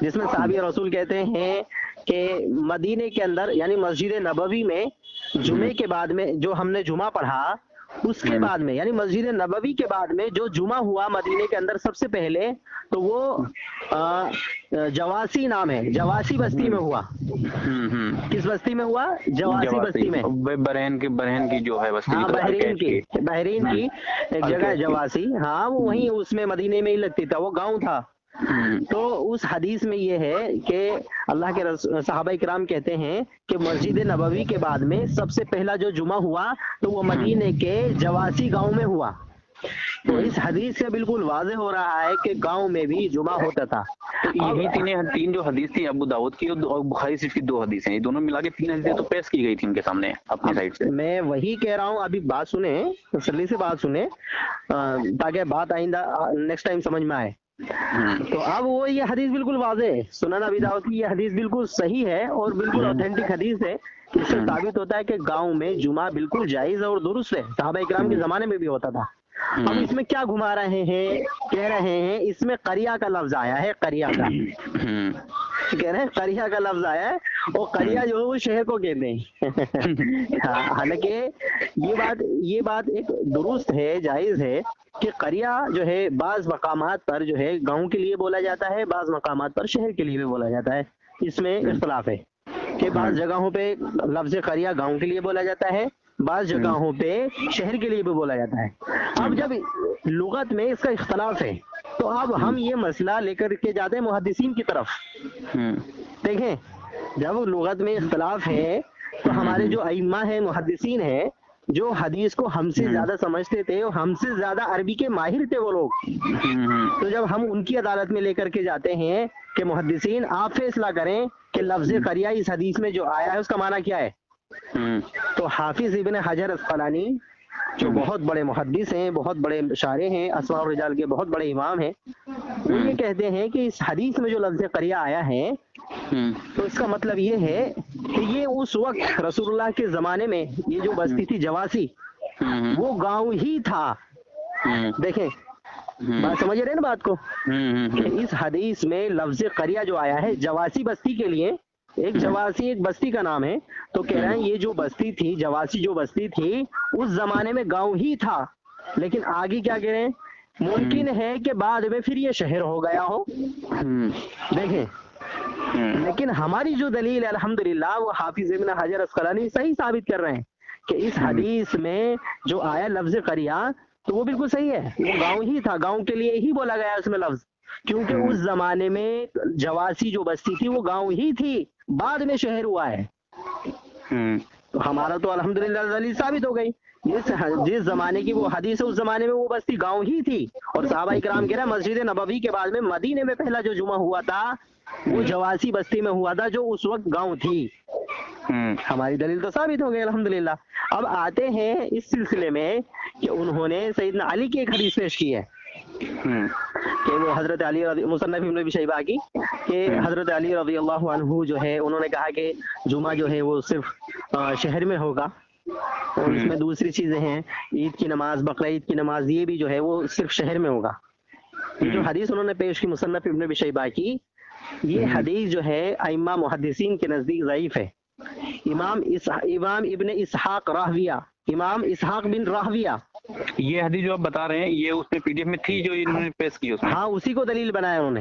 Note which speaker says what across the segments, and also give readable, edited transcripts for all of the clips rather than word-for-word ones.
Speaker 1: جس میں صحابی رسول کہتے ہیں کہ مدینے کے اندر یعنی مسجد نبوی میں جمعے کے بعد میں جو ہم نے جمعہ پڑھا اس کے بعد میں یعنی مسجد نبوی کے بعد میں جو جمعہ ہوا مدینے کے اندر سب سے پہلے تو وہ جواسی نام ہے، جواسی بستی میں ہوا۔ کس بستی میں ہوا؟ جواسی بستی میں،
Speaker 2: بحرین کی جو ہے بستی،
Speaker 1: ہاں بحرین کی ایک جگہ ہے جواسی، ہاں وہ وہیں اس میں مدینے میں ہی لگتی تھا، وہ گاؤں تھا۔ تو اس حدیث میں یہ ہے کہ اللہ کے صحابہ کرام کہتے ہیں کہ مسجد نبوی کے بعد میں سب سے پہلا جو جمعہ ہوا تو وہ مدینے کے جواسی گاؤں میں ہوا۔ تو اس حدیث سے بالکل واضح ہو رہا ہے کہ گاؤں میں بھی جمعہ ہوتا تھا۔
Speaker 2: یہی تین جو حدیث تھی ابو داؤد کی اور بخاری شریف کی 2 حدیثیں، یہ دونوں ملا کے 3 حدیثیں تو پیش کی گئی تھی ان کے سامنے اپنی سائڈ سے۔
Speaker 1: میں وہی کہہ رہا ہوں، ابھی بات سنیں، تسلی سے بات سنیں تاکہ بات آئندہ نیکسٹ ٹائم سمجھ میں آئے۔ تو اب وہ یہ حدیث بالکل واضح ہے، سنن ابی داؤد کی یہ حدیث بالکل صحیح ہے اور بالکل اوتھینٹک حدیث ہے۔ اس سے ثابت ہوتا ہے کہ گاؤں میں جمعہ بالکل جائز اور درست ہے، صحابہ کرام کے زمانے میں بھی ہوتا تھا۔ اب اس میں کیا گھما رہے ہیں، کہہ رہے ہیں اس میں قریہ کا لفظ آیا ہے، قریہ کا کہہ رہے ہیں، قریہ کا لفظ آیا ہے، اور قریہ جو ہے وہ شہر کو کہتے ہیں۔ حالانکہ یہ بات ایک درست ہے، جائز ہے کہ قریہ جو ہے بعض مقامات پر جو ہے گاؤں کے لیے بولا جاتا ہے، بعض مقامات پر شہر کے لیے بھی بولا جاتا ہے۔ اس میں اختلاف ہے کہ بعض جگہوں پہ لفظ قریہ گاؤں کے لیے بولا جاتا ہے، بعض جگہوں پہ شہر کے لیے بھی بولا جاتا ہے۔ اب جب لغت میں اس کا اختلاف ہے تو اب ہم یہ مسئلہ لے کر کے جاتے ہیں محدثین کی طرف۔ دیکھیں جب لغت میں اختلاف ہے تو ہمارے جو ائمہ ہیں، محدثین ہیں، جو حدیث کو ہم سے زیادہ سمجھتے تھے اور ہم سے زیادہ عربی کے ماہر تھے وہ لوگ، تو جب ہم ان کی عدالت میں لے کر کے جاتے ہیں کہ محدثین آپ فیصلہ کریں کہ لفظ قریہ اس حدیث میں جو آیا ہے اس کا معنی کیا ہے، تو حافظ ابن حجر عسقلانی جو بہت بڑے محدث ہیں، بہت بڑے شارح ہیں، اسماء الرجال کے بہت بڑے امام ہیں، وہ یہ کہتے ہیں کہ اس حدیث میں جو لفظ قریہ آیا ہے تو اس کا مطلب یہ ہے کہ یہ اس وقت رسول اللہ کے زمانے میں یہ جو بستی تھی جواسی وہ گاؤں ہی تھا۔ دیکھیں بات سمجھ رہے ہیں نا بات کو، کہ اس حدیث میں لفظ قریہ جو آیا ہے جواسی بستی کے لیے، ایک جواسی ایک بستی کا نام ہے، تو کہہ رہے ہیں یہ جو بستی تھی جواسی جو بستی تھی اس زمانے میں گاؤں ہی تھا، لیکن آگے کیا کہہ رہے ہیں، ممکن ہے کہ بعد میں پھر یہ شہر ہو گیا ہو۔ دیکھیں لیکن ہماری جو دلیل ہے الحمدللہ وہ حافظ ابن حجر عسقلانی صحیح ثابت کر رہے ہیں کہ اس حدیث میں جو آیا لفظ قریہ تو وہ بالکل صحیح ہے، وہ گاؤں ہی تھا، گاؤں کے لیے ہی بولا گیا اس میں لفظ، کیونکہ اس زمانے میں جواسی جو بستی تھی وہ گاؤں ہی تھی، بعد میں شہر ہوا ہے۔ تو ہمارا تو الحمدللہ دلیل ثابت ہو گئی، جس زمانے کی وہ حدیث ہے اس زمانے میں وہ بستی گاؤں ہی تھی، اور صحابہ کرام کہہ رہے ہیں مسجد نبوی کے بعد میں مدینے میں پہلا جو جمعہ ہوا تھا وہ جواسی بستی میں ہوا تھا جو اس وقت گاؤں تھی۔ ہماری دلیل تو ثابت ہو گئی الحمدللہ۔ اب آتے ہیں اس سلسلے میں کہ انہوں نے سیدنا علی کی ایک حدیث پیش کی ہے کہ وہ حضرت علی مصنف ابن ابی شیبہ کی، کہ حضرت علی رضی اللہ عنہ جو ہے انہوں نے کہا کہ جمعہ جو ہے وہ صرف شہر میں ہوگا، اور اس میں دوسری چیزیں ہیں عید کی نماز، بقرعید کی نماز، یہ بھی جو ہے وہ صرف شہر میں ہوگا۔ یہ جو حدیث انہوں نے پیش کی مصنف ابن ابی شیبہ کی، یہ حدیث جو ہے ائمہ محدثین کے نزدیک ضعیف ہے۔ امام ابن اسحاق راہویہ، امام اسحاق بن راہویہ،
Speaker 2: یہ حدیث جو آپ بتا رہے ہیں یہ اس میں پی ڈی ایف میں تھی جو انہوں نے پیش کی اس میں؟
Speaker 1: ہاں اسی کو دلیل بنایا انہوں نے۔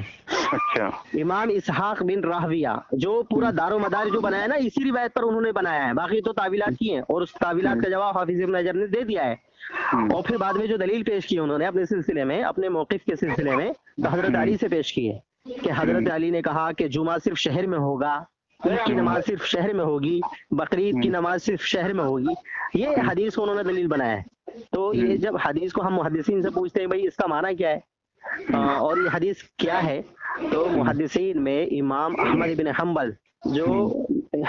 Speaker 2: اچھا،
Speaker 1: امام اسحاق بن راہویہ جو پورا دار و مدار جو بنایا نا اسی روایت پر انہوں نے بنایا ہے، باقی تو تعویلات کی ہیں اور اس تعویلات کا جواب حافظ ابن حجر نے دے دیا ہے۔ اور پھر بعد میں جو دلیل پیش کی انہوں نے اپنے سلسلے میں، اپنے موقف کے سلسلے میں، تو حضرت علی سے پیش کی ہے کہ حضرت علی نے کہا کہ جمعہ صرف شہر میں ہوگا، عید کی نماز صرف شہر میں ہوگی، بقرعید کی نماز صرف شہر میں ہوگی، یہ حدیث کو انہوں نے دلیل بنایا ہے۔ تو یہ جب حدیث کو ہم محدثین سے پوچھتے ہیں بھائی اس کا معنی کیا ہے اور یہ حدیث کیا ہے، تو محدثین میں امام احمد بن حنبل جو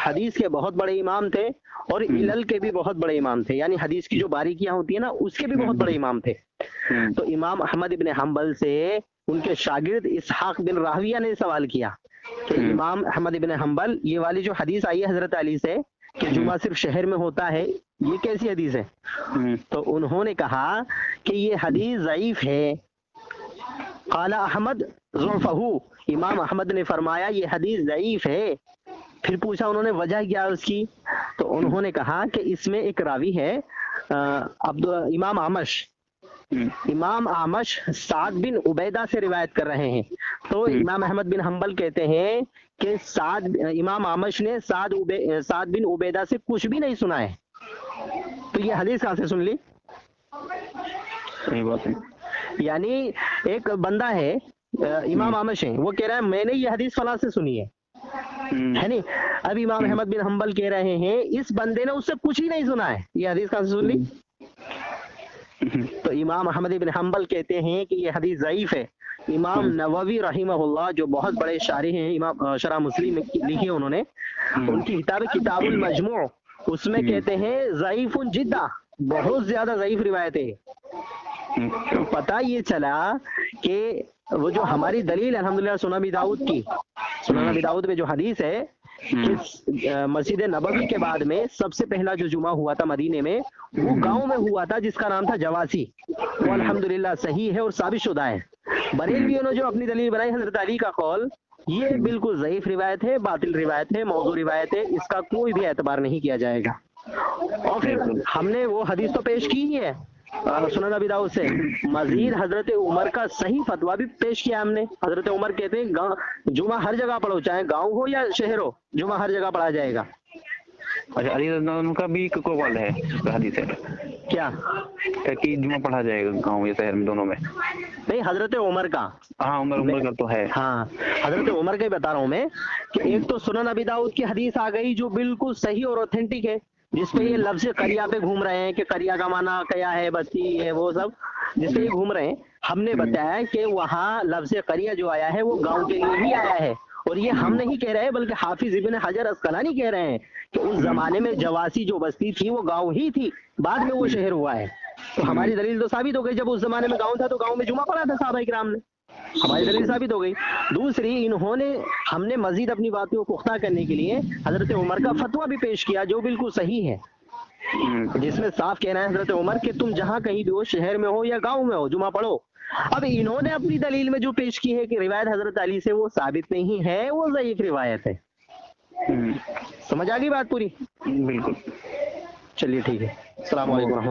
Speaker 1: حدیث کے بہت بڑے امام تھے اور علل کے بھی بہت بڑے امام تھے، یعنی حدیث کی جو باریکیاں ہوتی ہیں نا اس کے بھی بہت بڑے امام تھے، تو امام احمد بن حنبل سے ان کے شاگرد اسحاق بن راہویہ نے سوال کیا کہ امام احمد بن حنبل یہ والی جو حدیث آئی ہے حضرت علی سے کہ جمعہ صرف شہر میں ہوتا ہے یہ کیسی حدیث ہے؟ تو انہوں نے کہا کہ یہ حدیث ضعیف ہے، قال احمد ضعفہ، امام احمد نے فرمایا یہ حدیث ضعیف ہے۔ پھر پوچھا انہوں نے وجہ کیا ہے اس کی، تو انہوں نے کہا کہ اس میں ایک راوی ہے امام اعمش، امام اعمش سعد بن عبیدہ سے روایت کر رہے ہیں، تو امام احمد بن حنبل کہتے ہیں کہ امام اعمش نے سعد بن عبیدہ سے کچھ بھی نہیں سنا ہے، تو یہ حدیث کہاں سے سن لی؟
Speaker 2: صحیح بات ہے۔
Speaker 1: یعنی ایک بندہ ہے امام اعمش ہے، وہ کہہ رہا ہے میں نے یہ حدیث فلاں سے سنی ہے نہیں، اب امام احمد بن حنبل کہہ رہے ہیں اس بندے نے اس سے کچھ ہی نہیں سنا ہے، یہ حدیث کہاں سے سن لی؟ تو امام احمد بن حنبل کہتے ہیں کہ یہ حدیث ضعیف ہے۔ امام نووی رحمہ اللہ جو بہت بڑے شارح ہیں، امام شرح مسلم لکھی ہے انہوں نے، ان کی کتاب کتاب المجموع، اس میں کہتے ہیں ضعیف جدا، بہت زیادہ ضعیف روایت ہے۔ تو پتہ یہ چلا کہ وہ جو ہماری دلیل الحمدللہ سنن ابی داؤد کی، سنن ابی داؤد میں جو حدیث ہے کہ مسجد نبوی کے بعد میں سب سے پہلا جو جمعہ ہوا تھا مدینے میں، وہ گاؤں میں ہوا تھا جس کا نام تھا جواسی، وہ الحمدللہ صحیح ہے اور ثابت شدہ ہے۔ بریلویوں نے جو اپنی دلیل بنائی حضرت علی کا قول، یہ بالکل ضعیف روایت ہے، باطل روایت ہے، موضوع روایت ہے، اس کا کوئی بھی اعتبار نہیں کیا جائے گا۔ اور پھر ہم نے وہ حدیث تو پیش کی ہی ہے سنن ابی داؤد سے، مزید حضرت عمر کا صحیح فتویٰ بھی پیش کیا ہم نے۔ حضرت عمر کہتے ہیں جمعہ ہر جگہ پڑھو، چاہے گاؤں ہو یا شہر ہو، جمعہ ہر جگہ پڑھا جائے گا۔
Speaker 2: اچھا، علی رضی اللہ عنہ کا بھی قول ہے، حدیث ہے
Speaker 1: کیا
Speaker 2: کہ جمعہ پڑھا جائے گا گاؤں یا شہر میں، دونوں میں؟
Speaker 1: نہیں، حضرت عمر کا،
Speaker 2: ہاں عمر کا تو ہے،
Speaker 1: ہاں حضرت عمر کا ہی بتا رہا ہوں میں کہ ایک تو سنن ابی داؤد کی حدیث آ گئی جو بالکل صحیح اور اوتھینٹک ہے، جس پہ یہ لفظ قریہ پہ گھوم رہے ہیں کہ قریہ کا معنی کیا ہے، بستی ہے، وہ سب جس پہ یہ گھوم رہے ہیں۔ ہم نے بتایا کہ وہاں لفظ قریہ جو آیا ہے وہ گاؤں کے لیے ہی آیا ہے، اور یہ ہم نہیں کہہ رہے بلکہ حافظ ابن حجر عسقلانی کہہ رہے ہیں کہ اس زمانے میں جواسی جو بستی تھی وہ گاؤں ہی تھی، بعد میں وہ شہر ہوا ہے۔ تو ہماری دلیل تو ثابت ہو گئی، جب اس زمانے میں گاؤں تھا تو گاؤں میں جمعہ پڑھا تھا صحابہ کرام نے، ہماری دلیل ثابت ہو گئی۔ دوسری، ہم نے مزید اپنی باتوں کو پختہ کرنے کے لیے حضرت عمر کا فتویٰ بھی پیش کیا جو بالکل صحیح ہے، جس میں صاف کہنا ہے حضرت عمر کہ تم جہاں کہیں بھی ہو، شہر میں ہو یا گاؤں میں ہو، جمعہ پڑھو۔ اب انہوں نے اپنی دلیل میں جو پیش کی ہے کہ روایت حضرت علی سے، وہ ثابت نہیں ہے، وہ ضعیف روایت ہے۔ سمجھ آ گئی بات پوری؟
Speaker 2: بالکل۔
Speaker 1: چلیے ٹھیک ہے، السلام علیکم۔